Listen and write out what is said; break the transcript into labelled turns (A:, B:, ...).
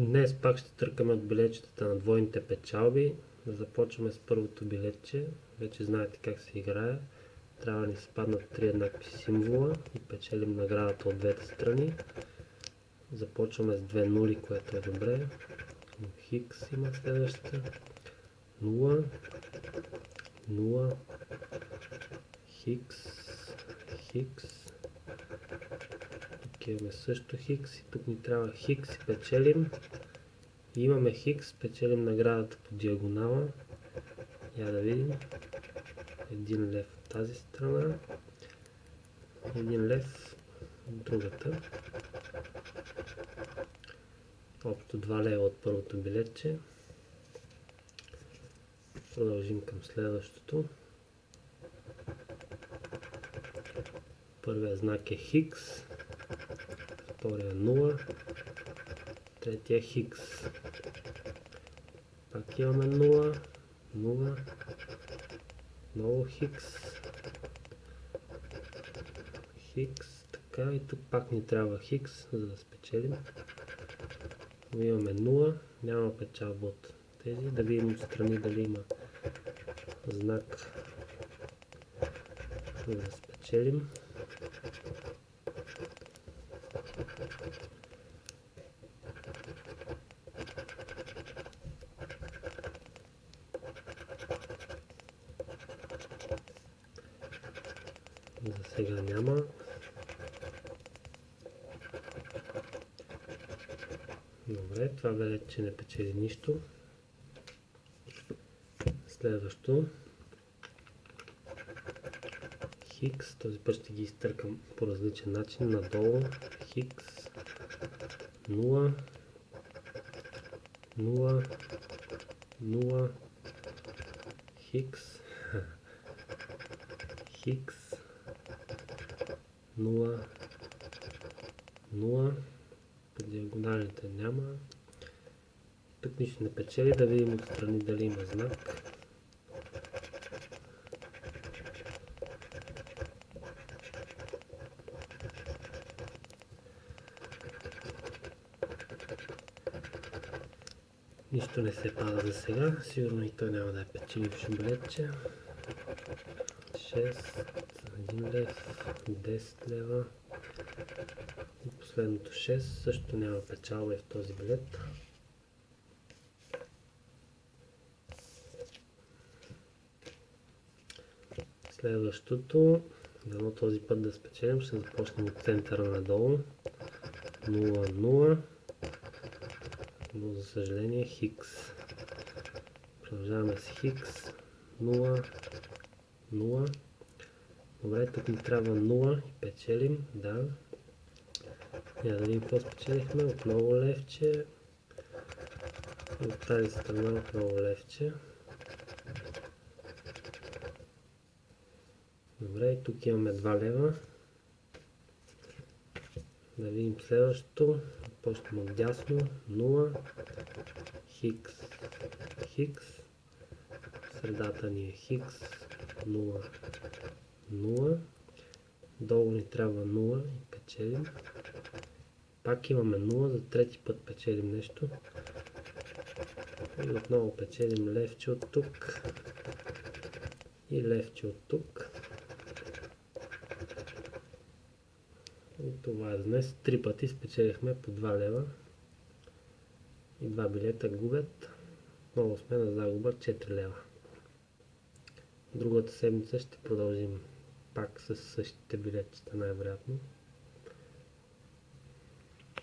A: Днес пак ще търкаме от билетчетата на двойните печалби. Да започваме с първото билетче. Вече знаете как се играе. Трябва да ни се паднат 3 еднакви символа и печелим наградата от двете страни. Започваме с 2 нули, което е добре. Хикс има следващата. 0, 0, хикс, хикс. Тук имаме също хикс и тук ни трябва хикс и печелим. И имаме хикс, печелим наградата по диагонала. Я да видим. 1 лев от тази страна. 1 лев от другата. Общо 2 лева от първото билетче. Продължим към следващото. Първият знак е хикс. Втория 0. Третия хикс. Пак имаме 0. 0. Много хикс. Хикс. Така, и тук пак ни трябва хикс, за да спечелим. Но имаме 0. Няма печалба от тези. Да видим отстрани дали има знак, за да спечелим. За сега няма. Добре, това билетче не печели нищо. Следващо. Хикс. Този път ще ги изтъркам по различен начин. Надолу. Хикс. 0. 0. 0. Хикс. Хикс. 0. 0. По диагоналите няма. Тук нищо не печели. Да видим отстрани дали има знак. Нищо не се пада за сега. Сигурно и той няма да е печелившо билетче. 6, 1 лев, 10 лева. И последното 6 също няма печалба и в този билет. Следващото, дано този път да спечелим, ще започнем от центъра надолу. 0, 0. Но за съжаление хикс. Продължаваме с хикс. 0, 0. Добре, тук ни трябва 0 и печелим. Да. Я да видим какво спечелихме. Отново левче. И от тази страна отново левче. Добре, и тук имаме 2 лева. Да видим следващото. Почнем от дясно. 0. Хикс. Хикс. Средата ни е хикс. 0. 0. Долу ни трябва 0 и печелим. Пак имаме 0, за трети път печелим нещо. И отново печелим левче от тук. И левче от тук. И това е днес. 3 пъти спечелихме по 2 лева. И 2 билета губят. Много сме на загуба 4 лева. Другата седмица ще продължим пак с същите билетчета най-вероятно.